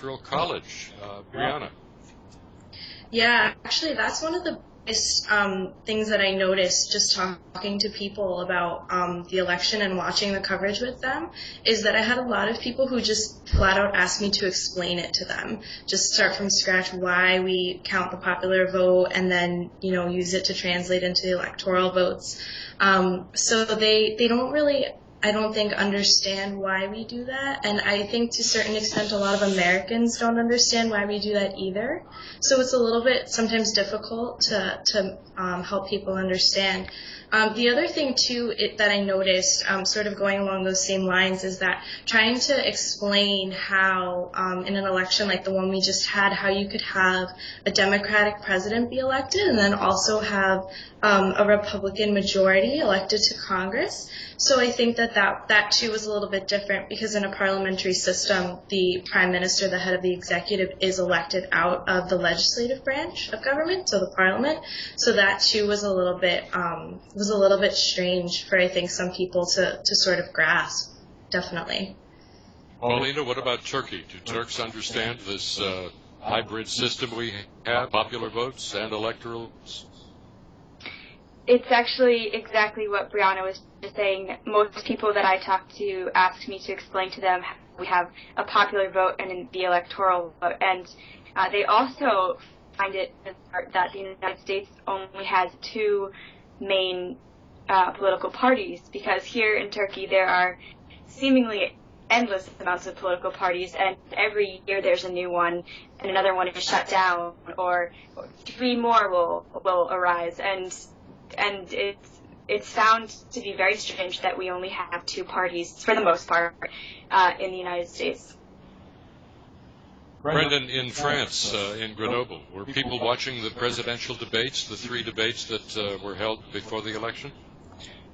Electoral College. Brianna. Yeah, actually, that's one of the biggest things that I noticed just talking to people about the election and watching the coverage with them, is that I had a lot of people who just flat out asked me to explain it to them, just start from scratch why we count the popular vote and then, use it to translate into electoral votes. So they don't really, I don't think, understand why we do that, and I think to a certain extent a lot of Americans don't understand why we do that either. So it's a little bit sometimes difficult to help people understand. The other thing too that I noticed, sort of going along those same lines, is that trying to explain how in an election like the one we just had, how you could have a Democratic president be elected and then also have a Republican majority elected to Congress. So I think that too was a little bit different, because in a parliamentary system, the prime minister, the head of the executive, is elected out of the legislative branch of government, so the parliament. So that too was a little bit strange for, I think, some people to sort of grasp. Definitely. Paulina, what about Turkey? Do Turks understand this hybrid system we have, popular votes and electorals? It's actually exactly what Brianna was just saying. Most people that I talk to ask me to explain to them how we have a popular vote and the electoral vote. And they also find it that the United States only has two main political parties, because here in Turkey there are seemingly endless amounts of political parties, and every year there's a new one, and another one is shut down, or three more will arise, and it's found to be very strange that we only have two parties, for the most part, in the United States. Brendan, in France, in Grenoble, were people watching the presidential debates, the three debates that were held before the election?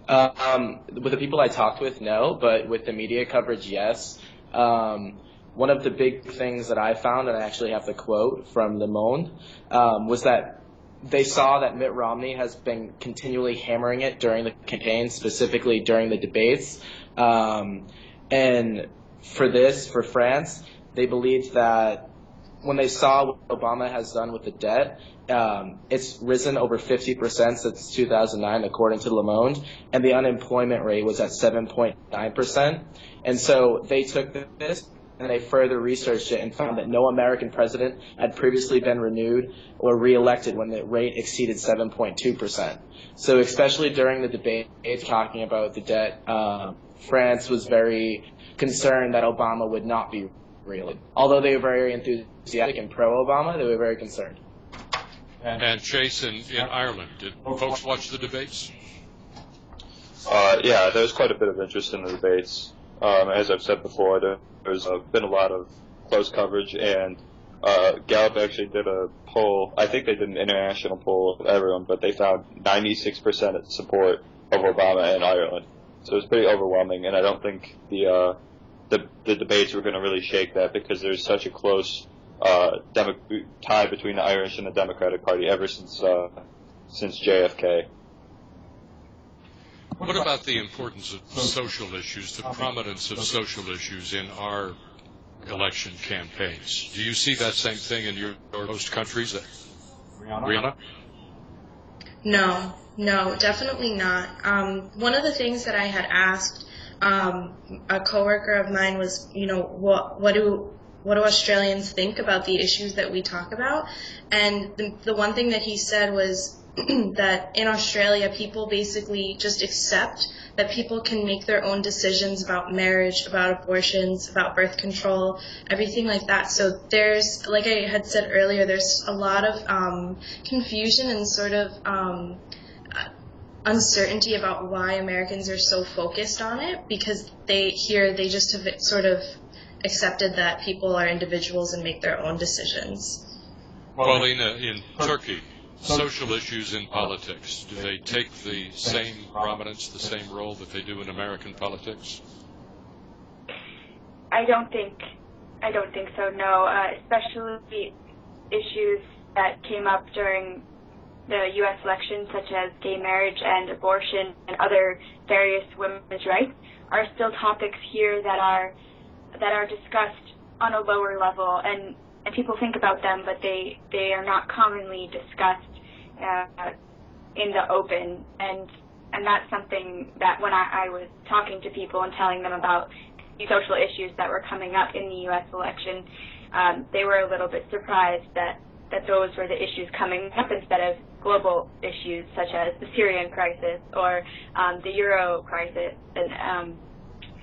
With the people I talked with, no, but with the media coverage, yes. One of the big things that I found, and I actually have the quote from Le Monde, was that they saw that Mitt Romney has been continually hammering it during the campaign, specifically during the debates. And for France, they believed that when they saw what Obama has done with the debt, it's risen over 50% since 2009, according to Le Monde, and the unemployment rate was at 7.9%. And so they took this and they further researched it and found that no American president had previously been renewed or reelected when the rate exceeded 7.2%. So especially during the debate talking about the debt, France was very concerned that Obama would not be reelected. Although they were very enthusiastic and pro-Obama, they were very concerned. And Chase, in Ireland, did folks watch the debates? Yeah, there's quite a bit of interest in the debates. As I've said before, there's been a lot of close coverage, and Gallup actually did a poll. I think they did an international poll of everyone, but they found 96% support of Obama in Ireland. So it's pretty overwhelming, and I don't think the debates were going to really shake that, because there's such a close tie between the Irish and the Democratic Party ever since JFK. What about the importance of social issues, the prominence of social issues in our election campaigns? Do you see that same thing in your host countries? Brianna? No, definitely not. One of the things that I had asked a coworker of mine was, what do Australians think about the issues that we talk about? And the one thing that he said was that in Australia, people basically just accept that people can make their own decisions about marriage, about abortions, about birth control, everything like that. So there's, like I had said earlier, there's a lot of confusion and sort of uncertainty about why Americans are so focused on it, because they just have sort of accepted that people are individuals and make their own decisions. Paulina, in Turkey, social issues in politics, do they take the same prominence, the same role that they do in American politics? I don't think so, no. Especially issues that came up during the U.S. election, such as gay marriage and abortion and other various women's rights, are still topics here that are discussed on a lower level, and people think about them, but they are not commonly discussed in the open, and that's something that when I was talking to people and telling them about the social issues that were coming up in the U.S. election, they were a little bit surprised that those were the issues coming up instead of global issues such as the Syrian crisis or the Euro crisis. And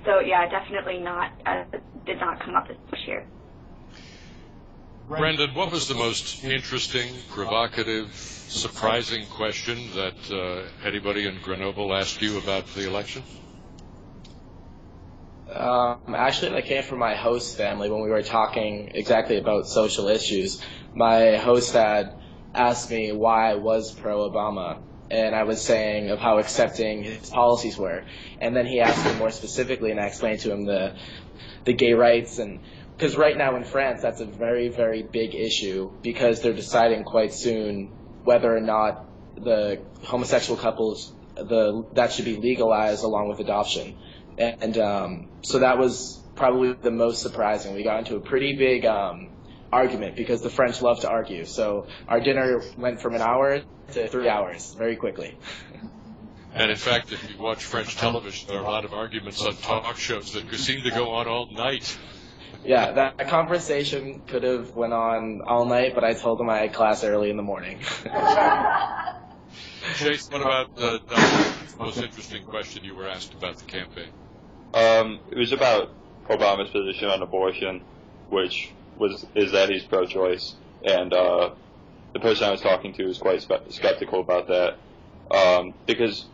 so, yeah, definitely did not come up this year. Brendan, what was the most interesting, provocative, surprising question that anybody in Grenoble asked you about the election? Actually, that came from my host family when we were talking exactly about social issues. My host had asked me why I was pro-Obama, and I was saying of how accepting his policies were. And then he asked me more specifically, and I explained to him the gay rights, and because right now in France, that's a very, very big issue because they're deciding quite soon whether or not the homosexual couples, that should be legalized along with adoption. And so that was probably the most surprising. We got into a pretty big argument because the French love to argue. So our dinner went from an hour to 3 hours very quickly. And in fact, if you watch French television, there are a lot of arguments on talk shows that seem to go on all night. Yeah, that conversation could have went on all night, but I told him I had class early in the morning. Chase, what about the most interesting question you were asked about the campaign? It was about Obama's position on abortion, which is that he's pro-choice, and the person I was talking to was quite skeptical about that, because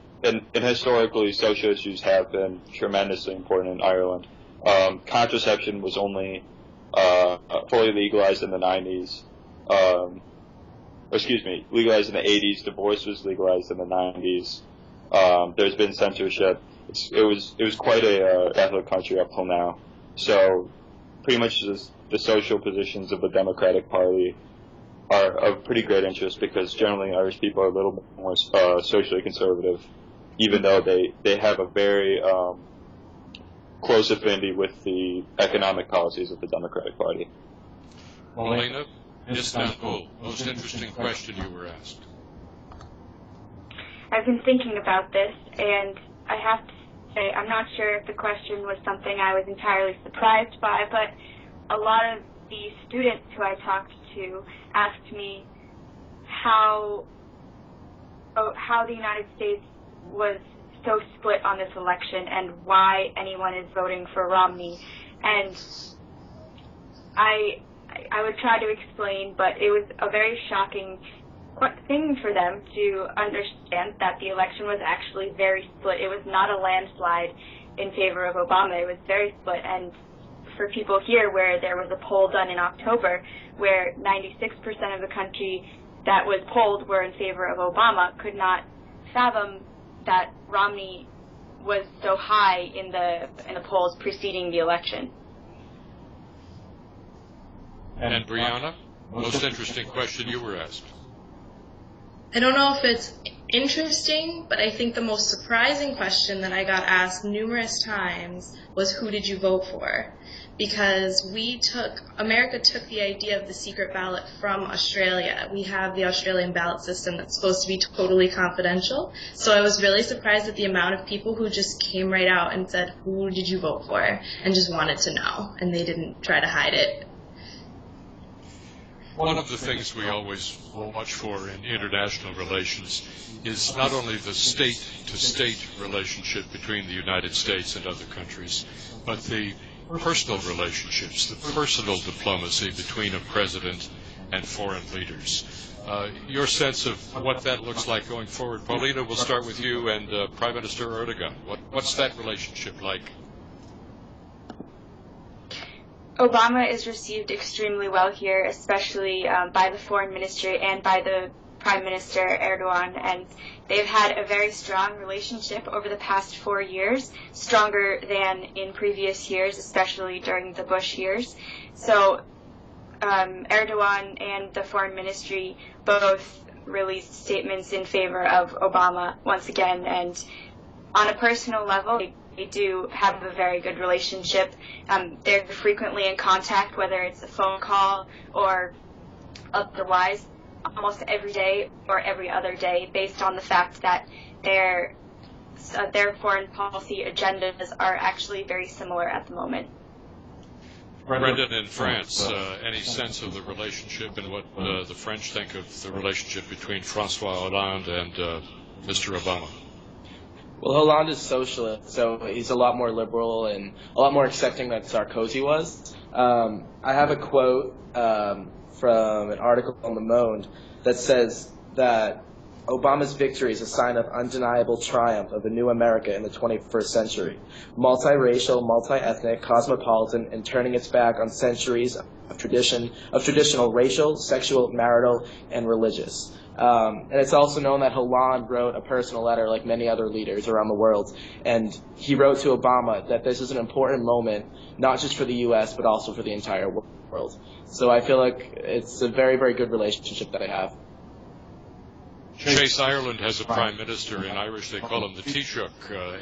historically social issues have been tremendously important in Ireland. Contraception was only fully legalized in the 90s. Legalized in the 80s. Divorce was legalized in the 90s. There's been censorship. It was quite a Catholic country up till now. So pretty much the social positions of the Democratic Party are of pretty great interest because generally Irish people are a little bit more socially conservative, even though they have a very close affinity with the economic policies of the Democratic Party. Melina, Istanbul, most interesting question you were asked. I've been thinking about this, and I have to say I'm not sure if the question was something I was entirely surprised by, but a lot of the students who I talked to asked me how the United States was so split on this election and why anyone is voting for Romney. And I would try to explain, but it was a very shocking thing for them to understand that the election was actually very split. It was not a landslide in favor of Obama. It was very split. And for people here where there was a poll done in October where 96% of the country that was polled were in favor of Obama could not fathom that Romney was so high in the polls preceding the election. And Brianna, most interesting question you were asked. I don't know if it's interesting, but I think the most surprising question that I got asked numerous times was, who did you vote for? Because America took the idea of the secret ballot from Australia. We have the Australian ballot system that's supposed to be totally confidential. So I was really surprised at the amount of people who just came right out and said, who did you vote for? And just wanted to know. And they didn't try to hide it. One of the things we always watch for in international relations is not only the state-to-state relationship between the United States and other countries, but the personal relationships, the personal diplomacy between a president and foreign leaders. Your sense of what that looks like going forward. Paulina, we'll start with you and Prime Minister Erdogan. What's that relationship like? Obama is received extremely well here, especially by the foreign ministry and by the Prime Minister Erdogan, and they've had a very strong relationship over the past 4 years, stronger than in previous years, especially during the Bush years. So Erdogan and the foreign ministry both released statements in favor of Obama once again, and on a personal level, do have a very good relationship. They're frequently in contact, whether it's a phone call or otherwise, almost every day or every other day, based on the fact that their foreign policy agendas are actually very similar at the moment. Brendan, in France, any sense of the relationship and what the French think of the relationship between François Hollande and Mr. Obama? Well, Hollande is socialist, so he's a lot more liberal and a lot more accepting than Sarkozy was. I have a quote from an article on Le Monde that says that Obama's victory is a sign of undeniable triumph of a new America in the 21st century, multiracial, multi-ethnic, cosmopolitan, and turning its back on centuries of traditional racial, sexual, marital, and religious. And it's also known that Hollande wrote a personal letter like many other leaders around the world, and he wrote to Obama that this is an important moment, not just for the U.S., but also for the entire world. So I feel like it's a very, very good relationship that I have. Chase, Ireland has a prime minister. In Irish, they call him the Taoiseach,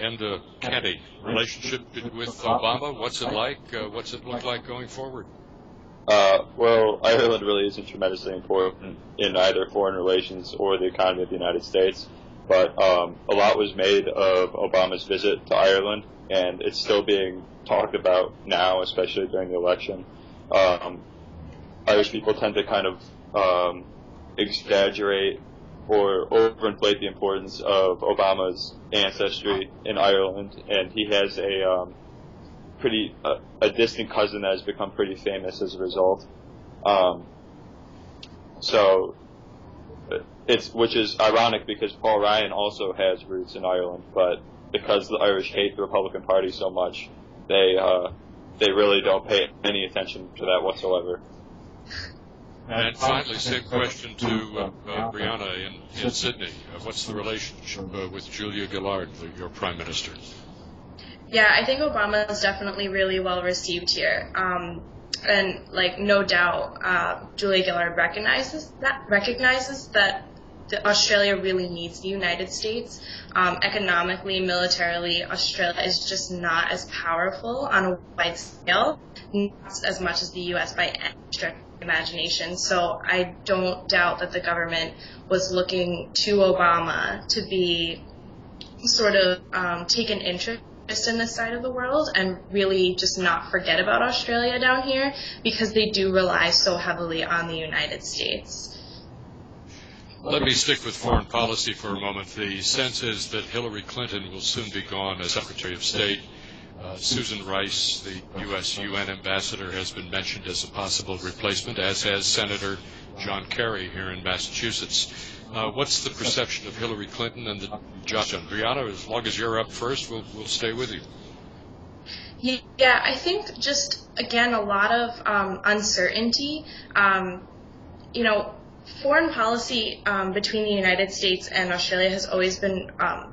Enda Kenny. Relationship with Obama, what's it like? What's it look like going forward? Well, Ireland really isn't tremendously important in either foreign relations or the economy of the United States, but a lot was made of Obama's visit to Ireland, and it's still being talked about now, especially during the election. Irish people tend to kind of exaggerate or overinflate the importance of Obama's ancestry in Ireland, and he has a distant cousin that has become pretty famous as a result. Which is ironic because Paul Ryan also has roots in Ireland, but because the Irish hate the Republican Party so much, they really don't pay any attention to that whatsoever. And finally, same question to Brianna in Sydney. What's the relationship with Julia Gillard, your prime minister? Yeah, I think Obama is definitely really well received here. And no doubt, Julia Gillard recognizes that Australia really needs the United States. Economically, militarily, Australia is just not as powerful on a wide scale, not as much as the U.S. by any stretch of the imagination. So I don't doubt that the government was looking to Obama to be sort of take an interest in this side of the world and really just not forget about Australia down here, because they do rely so heavily on the United States. Let me stick with foreign policy for a moment. The sense is that Hillary Clinton will soon be gone as Secretary of State. Susan Rice, the U.S. UN ambassador, has been mentioned as a possible replacement, as has Senator John Kerry here in Massachusetts. What's the perception of Hillary Clinton and the job? Brianna, as long as you're up first, we'll stay with you. Yeah, I think just, again, a lot of uncertainty. Foreign policy between the United States and Australia has always been,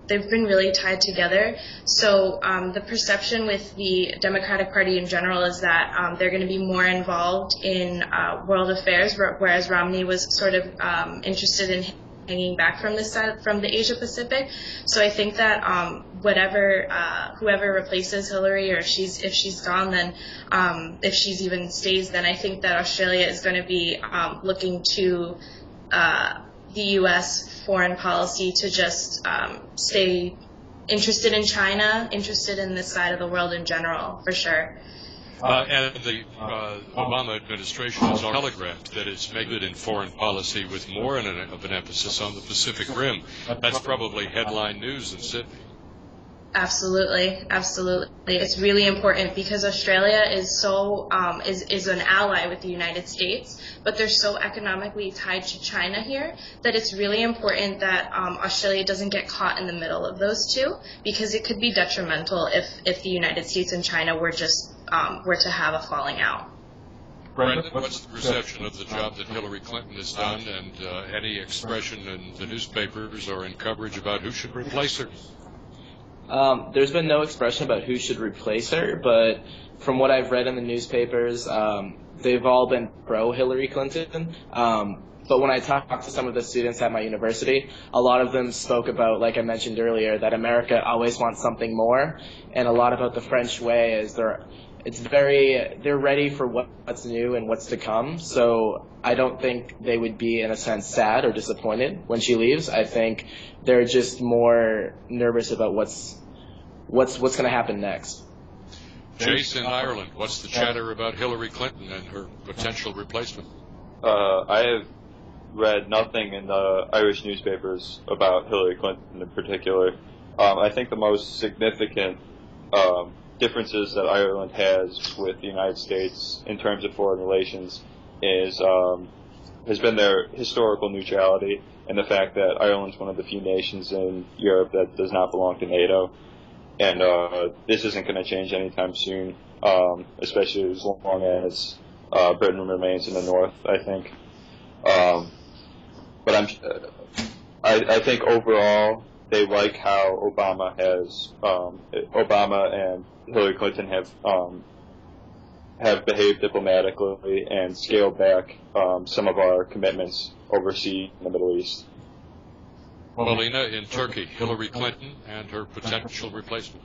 they've been really tied together. So the perception with the Democratic Party in general is that they're going to be more involved in world affairs, whereas Romney was sort of interested in hanging back from this side, from the Asia Pacific. So I think that whoever replaces Hillary, or if she's gone, then if she's even stays, then I think that Australia is going to be looking to the U.S. foreign policy to just stay interested in China, interested in this side of the world in general, for sure. And the Obama administration has telegraphed that it's made it in foreign policy with more of an emphasis on the Pacific Rim. That's probably headline news in Sydney. Absolutely. It's really important because Australia is so is an ally with the United States, but they're so economically tied to China here that it's really important that Australia doesn't get caught in the middle of those two, because it could be detrimental if the United States and China were to have a falling out. Brendan, what's the perception of the job that Hillary Clinton has done, and any expression in the newspapers or in coverage about who should replace her? There's been no expression about who should replace her, but from what I've read in the newspapers, they've all been pro-Hillary Clinton. But when I talked to some of the students at my university, a lot of them spoke about, like I mentioned earlier, that America always wants something more, and a lot about the French way is they're ready for what's new and what's to come. So I don't think they would be, in a sense, sad or disappointed when she leaves. I think they're just more nervous about what's going to happen next. Chase, in Ireland, what's the chatter about Hillary Clinton and her potential replacement? I have read nothing in the Irish newspapers about Hillary Clinton in particular. I think the most significant differences that Ireland has with the United States in terms of foreign relations has been their historical neutrality and the fact that Ireland's one of the few nations in Europe that does not belong to NATO. And this isn't going to change anytime soon, especially as long as Britain remains in the North, I think. But I think overall they like how Obama and Hillary Clinton have behaved diplomatically and scaled back some of our commitments overseas in the Middle East. Paulina, in Turkey, Hillary Clinton and her potential replacement.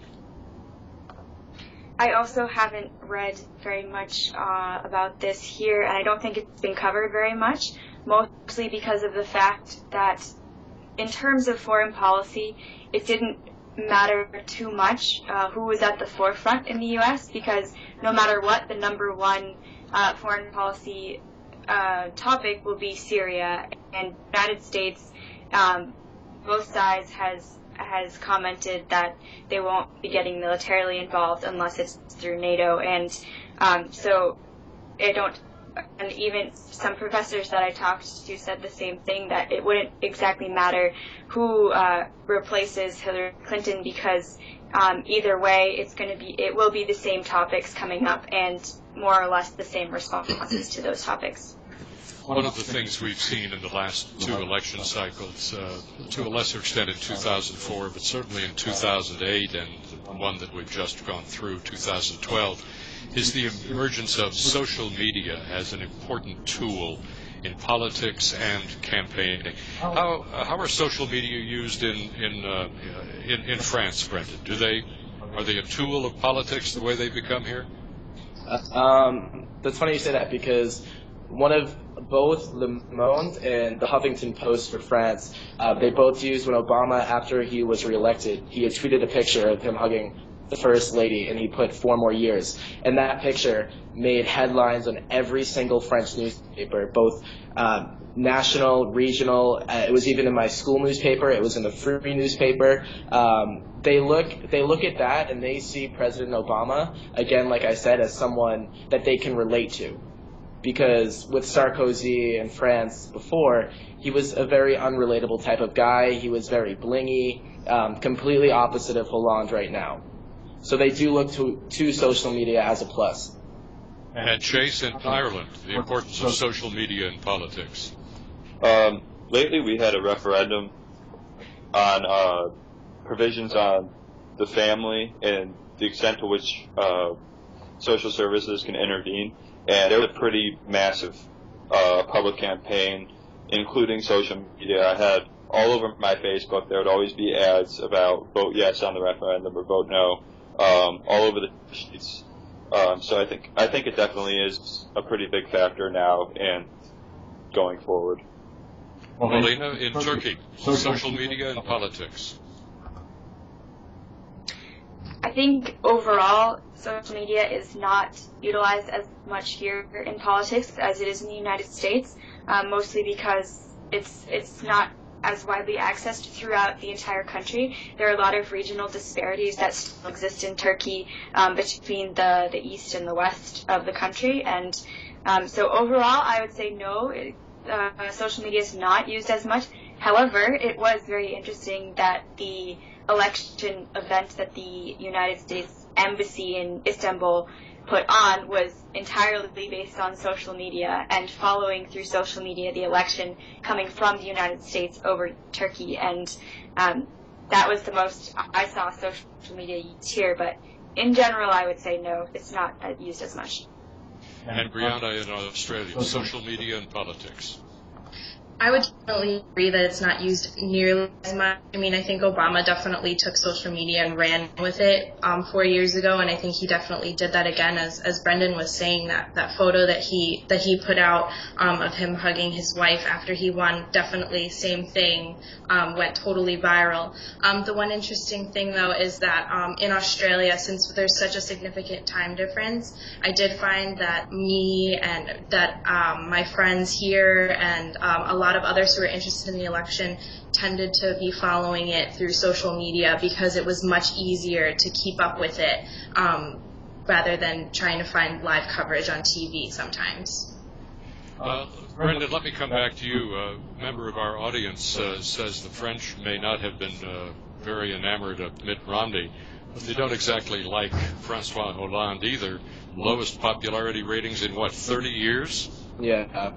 I also haven't read very much about this here, and I don't think it's been covered very much, mostly because of the fact that in terms of foreign policy, it didn't matter too much who was at the forefront in the U.S., because no matter what, the number one foreign policy topic will be Syria, and the United States, both sides has commented that they won't be getting militarily involved unless it's through NATO, and so and even some professors that I talked to said the same thing, that it wouldn't exactly matter who replaces Hillary Clinton, because either way it will be the same topics coming up and more or less the same responses to those topics. One of the things we've seen in the last two election cycles, to a lesser extent in 2004, but certainly in 2008 and the one that we've just gone through, 2012, is the emergence of social media as an important tool in politics and campaigning. How are social media used in France, Brendan? Are they a tool of politics the way they become here? That's funny you say that, because one of both Le Monde and the Huffington Post for France, they both used when Obama, after he was reelected, he had tweeted a picture of him hugging the First Lady, and he put 4 more years. And that picture made headlines on every single French newspaper, both national, regional. It was even in my school newspaper. It was in the free newspaper. They look at that and they see President Obama, again, like I said, as someone that they can relate to. Because with Sarkozy in France before, he was a very unrelatable type of guy. He was very blingy, completely opposite of Hollande right now. So they do look to social media as a plus. And Chase, in Ireland, the importance of social media in politics. Lately we had a referendum on provisions on the family and the extent to which social services can intervene. And it was a pretty massive public campaign, including social media. I had all over my Facebook, there would always be ads about vote yes on the referendum or vote no, all over the sheets. So I think it definitely is a pretty big factor now and going forward. Paulina, in Turkey, social media and politics. I think overall, social media is not utilized as much here in politics as it is in the United States, mostly because it's not as widely accessed throughout the entire country. There are a lot of regional disparities that still exist in Turkey between the east and the west of the country, and so overall, I would say no. Social media is not used as much. However, it was very interesting that the election event that the United States Embassy in Istanbul put on was entirely based on social media and following through social media the election coming from the United States over Turkey, and that was the most I saw social media used here, but in general I would say no, it's not used as much. And Brianna, in Australia, social media and politics. I would definitely agree that it's not used nearly as much. I mean, I think Obama definitely took social media and ran with it 4 years ago, and I think he definitely did that again, as Brendan was saying, that photo that he put out of him hugging his wife after he won, definitely same thing, went totally viral. The one interesting thing, though, is that in Australia, since there's such a significant time difference, I did find that me and that my friends here and a lot of others who were interested in the election tended to be following it through social media because it was much easier to keep up with it rather than trying to find live coverage on TV sometimes. Brendan, let me come back to you. A member of our audience says the French may not have been very enamored of Mitt Romney, but they don't exactly like François Hollande either. Lowest popularity ratings in, 30 years? Yeah.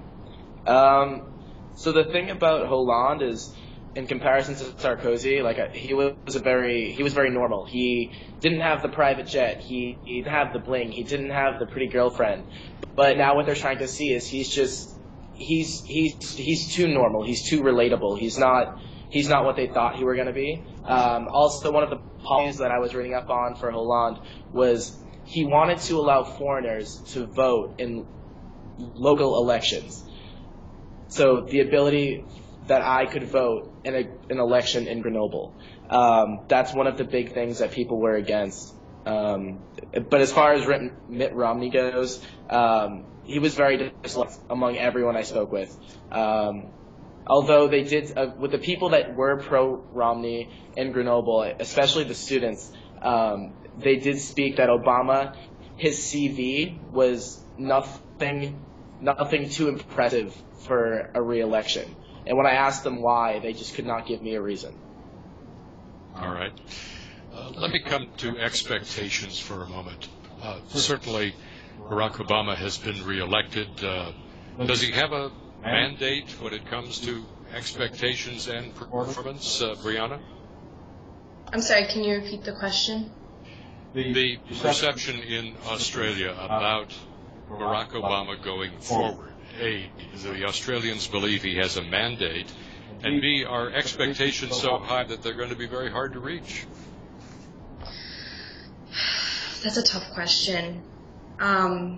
So the thing about Hollande is, in comparison to Sarkozy, he was very normal. He didn't have the private jet. He didn't have the bling. He didn't have the pretty girlfriend. But now what they're trying to see is he's too normal. He's too relatable. He's not what they thought he were going to be. Also, one of the policies that I was reading up on for Hollande was he wanted to allow foreigners to vote in local elections. So the ability that I could vote in an election in Grenoble, that's one of the big things that people were against. But as far as Mitt Romney goes, he was very disliked among everyone I spoke with. Although they did, with the people that were pro-Romney in Grenoble, especially the students, they did speak that Obama, his CV was nothing too impressive for a re-election. And when I asked them why, they just could not give me a reason. All right. Let me come to expectations for a moment. Certainly, Barack Obama has been re-elected. Does he have a mandate when it comes to expectations and performance, Brianna? I'm sorry, can you repeat the question? The perception in Australia about Barack Obama going forward. A, the Australians believe he has a mandate, and B, are expectations so high that they're going to be very hard to reach? That's a tough question. I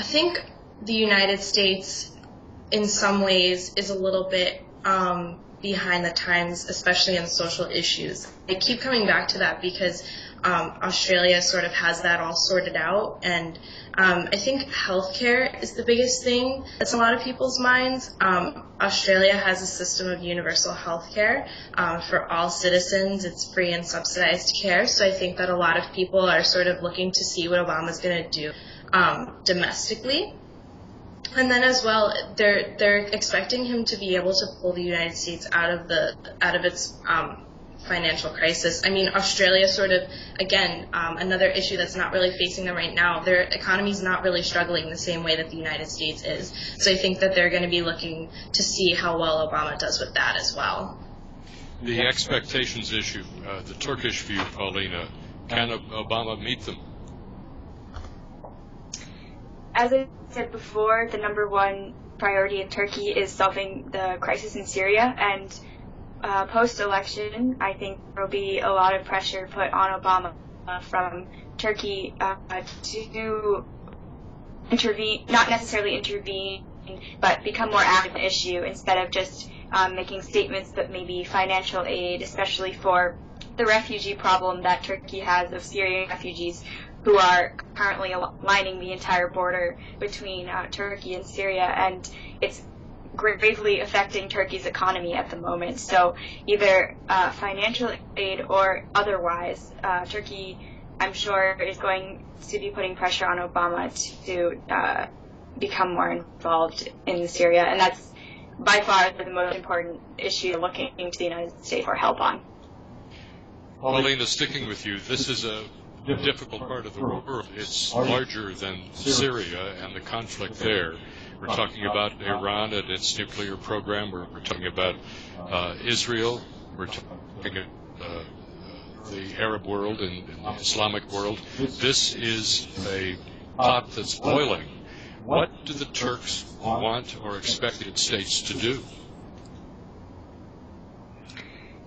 think the United States, in some ways, is a little bit behind the times, especially in social issues. I keep coming back to that because Australia sort of has that all sorted out, and I think healthcare is the biggest thing that's in a lot of people's minds. Australia has a system of universal healthcare for all citizens. It's free and subsidized care, so I think that a lot of people are sort of looking to see what Obama's going to do domestically. And then as well, they're expecting him to be able to pull the United States out of its financial crisis. I mean, Australia sort of, again, another issue that's not really facing them right now. Their economy's not really struggling the same way that the United States is. So I think that they're going to be looking to see how well Obama does with that as well. The expectations issue, the Turkish view, Paulina, can Obama meet them? As I said before, the number one priority in Turkey is solving the crisis in Syria, and post-election, I think there will be a lot of pressure put on Obama from Turkey to intervene, not necessarily intervene, but become more active in the issue instead of just making statements that may be financial aid, especially for the refugee problem that Turkey has of Syrian refugees who are currently lining the entire border between Turkey and Syria, and it's gravely affecting Turkey's economy at the moment. So either financial aid or otherwise, Turkey, I'm sure, is going to be putting pressure on Obama to become more involved in Syria, and that's by far the most important issue looking to the United States for help on. Paulina, sticking with you, this is a difficult part of the world. It's larger than Syria and the conflict there. We're talking about Iran and its nuclear program. We're talking about Israel. We're talking about the Arab world and the Islamic world. This is a pot that's boiling. What do the Turks want or expect the United States to do?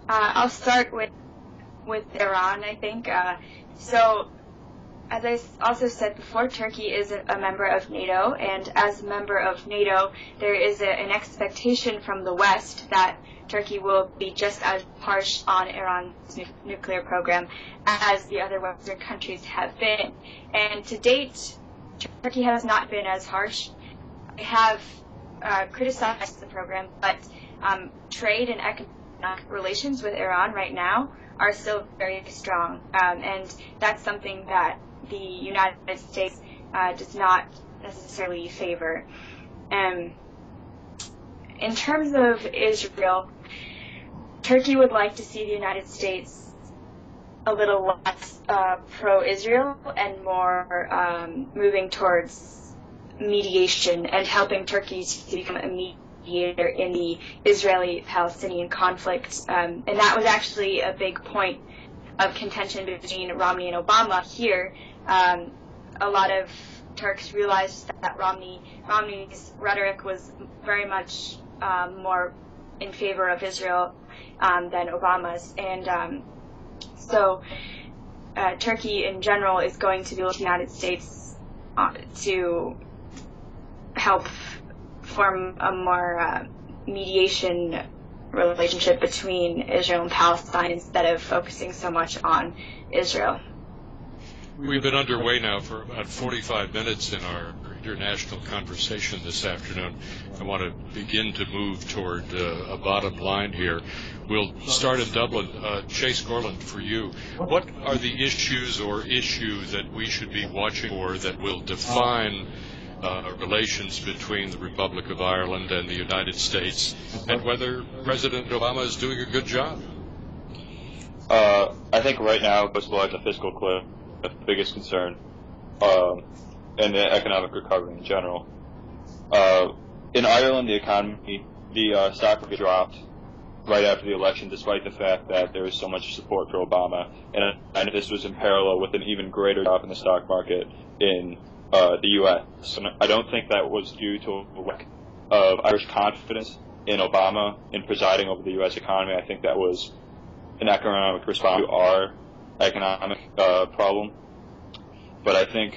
I'll start with Iran, I think. So, as I also said before, Turkey is a member of NATO, and as a member of NATO, there is an expectation from the West that Turkey will be just as harsh on Iran's nuclear program as the other Western countries have been. And to date, Turkey has not been as harsh. They have criticized the program, but trade and economic relations with Iran right now are still very strong. And that's something that the United States does not necessarily favor. In terms of Israel, Turkey would like to see the United States a little less pro-Israel and more moving towards mediation and helping Turkey to become a mediator in the Israeli-Palestinian conflict. And that was actually a big point of contention between Romney and Obama here. A lot of Turks realized that Romney's rhetoric was very much more in favor of Israel than Obama's, and so Turkey in general is going to be looking to the United States to help form a more mediation relationship between Israel and Palestine instead of focusing so much on Israel. We've been underway now for about 45 minutes in our international conversation this afternoon. I want to begin to move toward a bottom line here. We'll start in Dublin. Chase Gorland, for you, what are the issues or issue that we should be watching for that will define relations between the Republic of Ireland and the United States, and whether President Obama is doing a good job? I think right now, first of all, the fiscal cliff, the biggest concern, and the economic recovery in general. In Ireland, the economy, the stock market dropped right after the election, despite the fact that there was so much support for Obama, and this was in parallel with an even greater drop in the stock market in the U.S. And I don't think that was due to a lack of Irish confidence in Obama in presiding over the U.S. economy. I think that was an economic response to our economic problem. But I think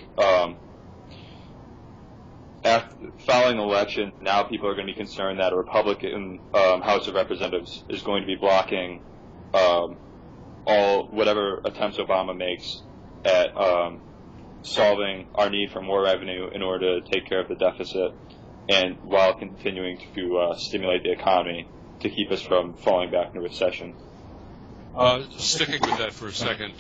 following the election, now people are going to be concerned that a Republican House of Representatives is going to be blocking whatever attempts Obama makes at solving our need for more revenue in order to take care of the deficit, and while continuing to stimulate the economy to keep us from falling back into recession. Sticking with that for a second,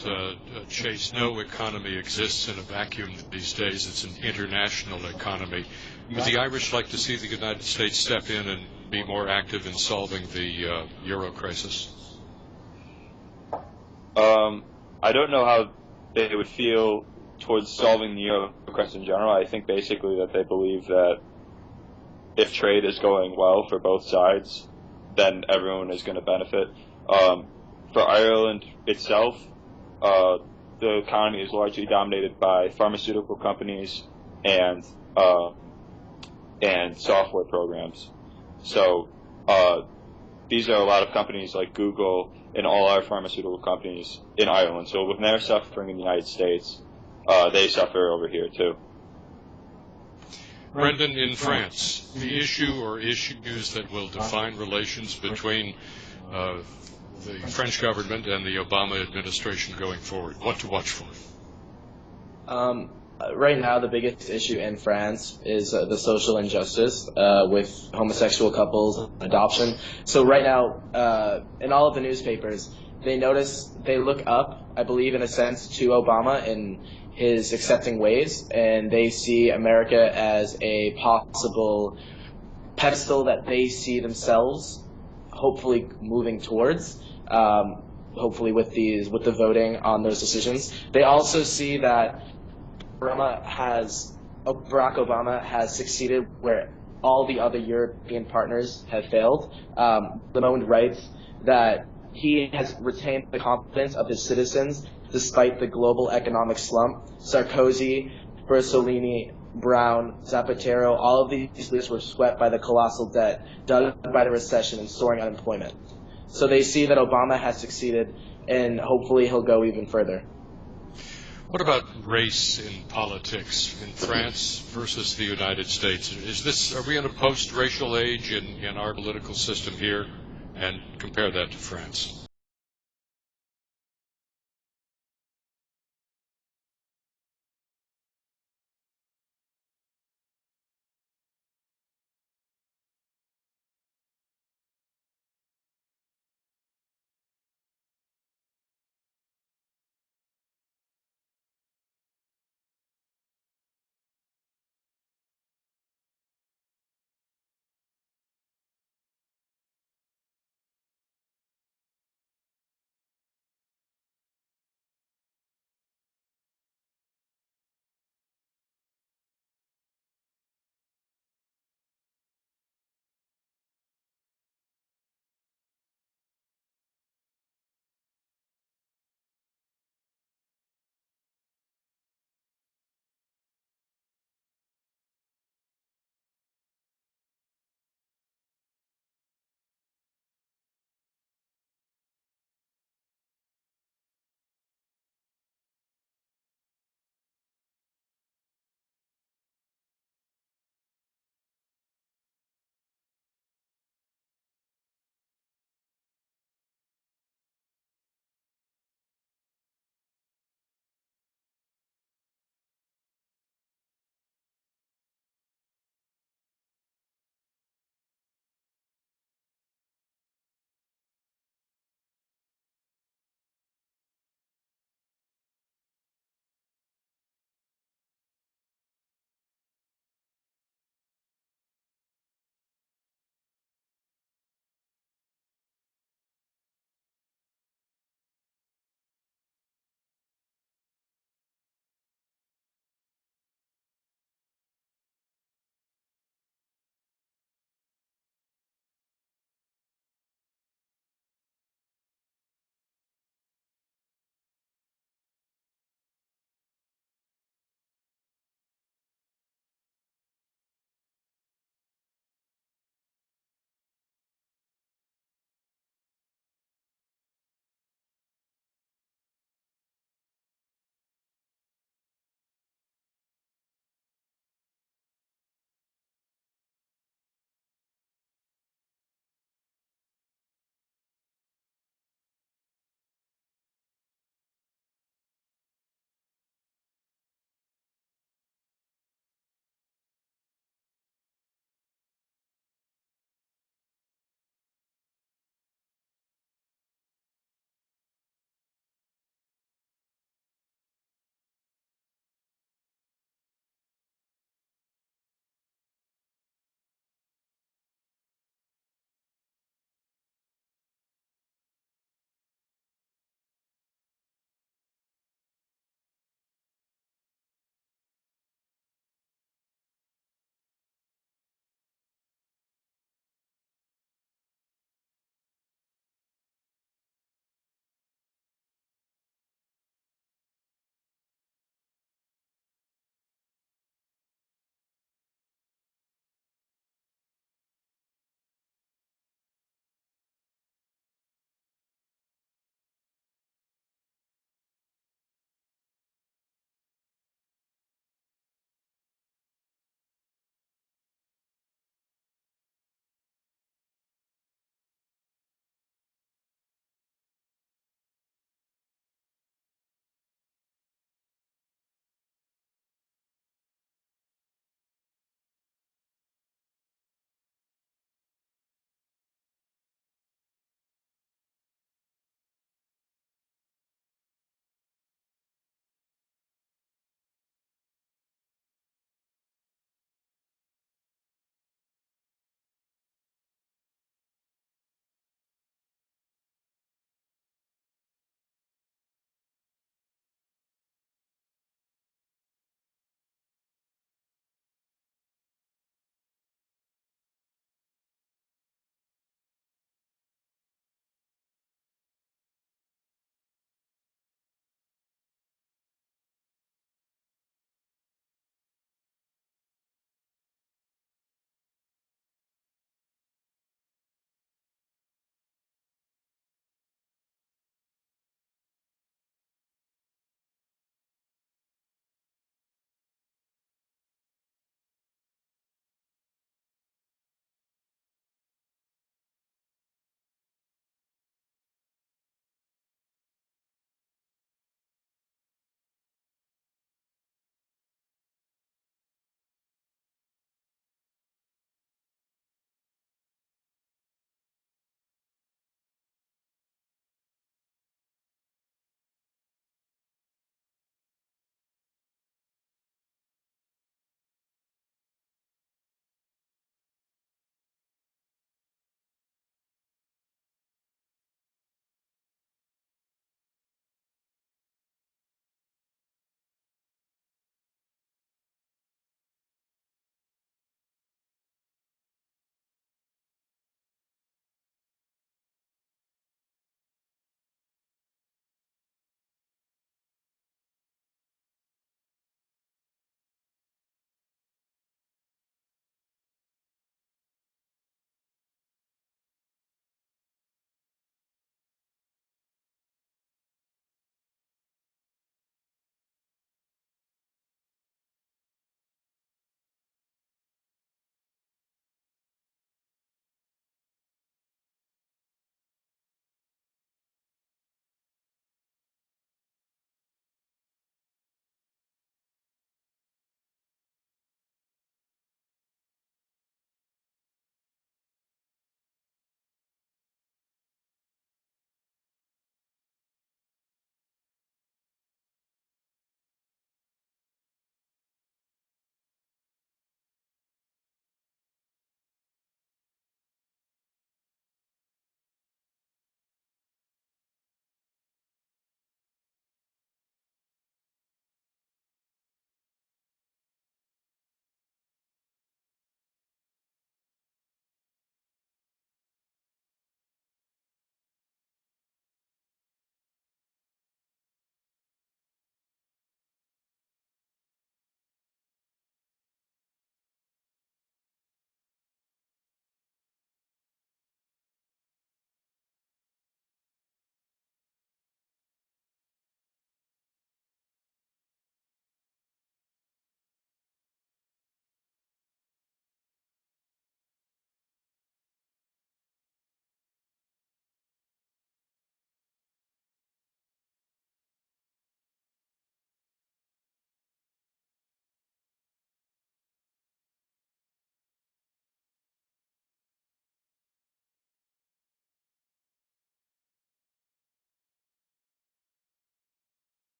Chase, no economy exists in a vacuum these days. It's an international economy. Would the Irish like to see the United States step in and be more active in solving the euro crisis? I don't know how they would feel towards solving the euro crisis in general. I think basically that they believe that if trade is going well for both sides, then everyone is going to benefit. For Ireland itself, the economy is largely dominated by pharmaceutical companies and software programs. So these are a lot of companies like Google and all our pharmaceutical companies in Ireland. So when they're suffering in the United States, they suffer over here too. Brendan, in France, the issue or issues that will define relations between the French government and the Obama administration going forward, what to watch for? Right now, the biggest issue in France is the social injustice with homosexual couples, adoption. So right now, in all of the newspapers, they look up, I believe, in a sense, to Obama in his accepting ways, and they see America as a possible pedestal that they see themselves hopefully moving towards, hopefully with the voting on those decisions. They also see that Barack Obama has succeeded where all the other European partners have failed. Le Monde writes that he has retained the confidence of his citizens despite the global economic slump. Sarkozy, Berlusconi, Brown, Zapatero, all of these leaders were swept by the colossal debt dug by the recession and soaring unemployment. So they see that Obama has succeeded, and hopefully he'll go even further. What about race in politics in France versus the United States? Are we in a post-racial age in our political system here? And compare that to France.